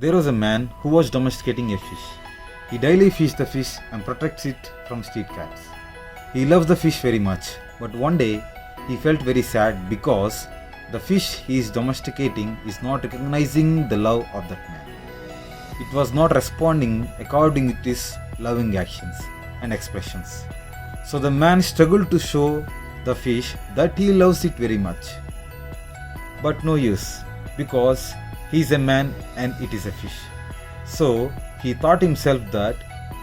There was a man who was domesticating a fish. He daily feeds the fish and protects it from street cats. He loves the fish very much, but one day he felt very sad because the fish he is domesticating is not recognizing the love of that man. It was not responding according to his loving actions and expressions. So the man struggled to show the fish that he loves it very much. But no use, because he is a man and it is a fish. So he thought himself that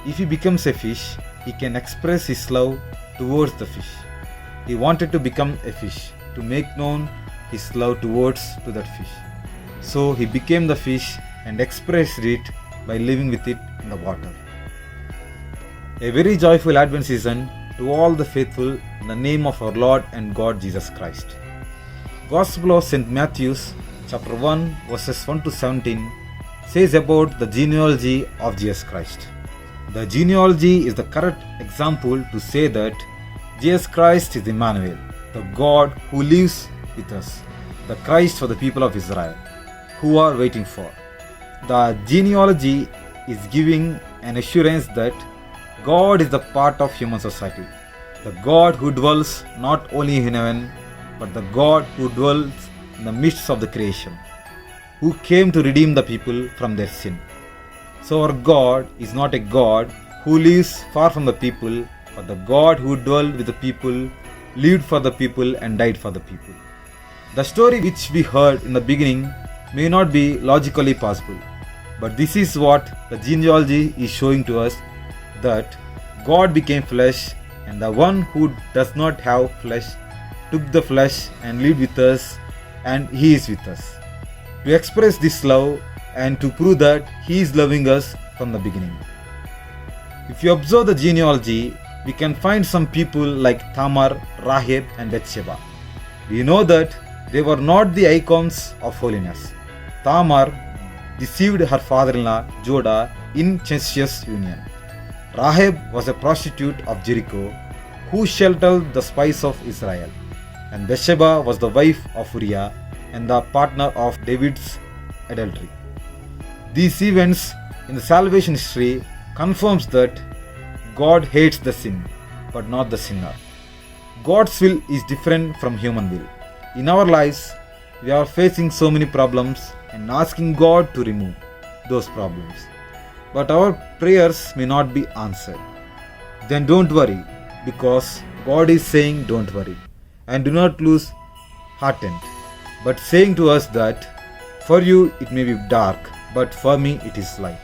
if he becomes a fish, he can express his love towards the fish. He wanted to become a fish to make known his love towards to that fish. So he became the fish and expressed it by living with it in the water. A very joyful Advent season to all the faithful in the name of our Lord and God Jesus Christ. Gospel of St. Matthew, chapter 1, verses 1 to 17 says about the genealogy of Jesus Christ. The genealogy is the correct example to say that Jesus Christ is Emmanuel, the God who lives with us, the Christ for the people of Israel, who are waiting for. The genealogy is giving an assurance that God is the part of human society, the God who dwells not only in heaven, but the God who dwells in the midst of the creation, who came to redeem the people from their sin. So our God is not a God who lives far from the people, but the God who dwelled with the people, lived for the people and died for the people. The story which we heard in the beginning may not be logically possible, but this is what the genealogy is showing to us, that God became flesh, and the one who does not have flesh took the flesh and lived with us, and he is with us. To express this love and to prove that he is loving us from the beginning. If you observe the genealogy, we can find some people like Tamar, Rahab and Bathsheba. We know that they were not the icons of holiness. Tamar deceived her father-in-law Judah in incestuous union. Rahab was a prostitute of Jericho who sheltered the spies of Israel. And Bathsheba was the wife of Uriah and the partner of David's adultery. These events in the salvation history confirms that God hates the sin, but not the sinner. God's will is different from human will. In our lives, we are facing so many problems and asking God to remove those problems. But our prayers may not be answered. Then don't worry, because God is saying don't worry. And do not lose heartened, but saying to us that for you it may be dark, but for me it is light.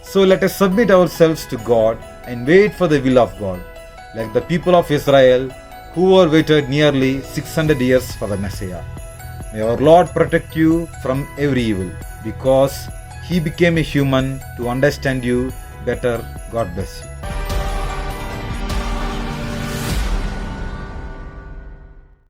So let us submit ourselves to God and wait for the will of God, like the people of Israel who were waited nearly 600 years for the Messiah. May our Lord protect you from every evil, because He became a human to understand you better. God bless you.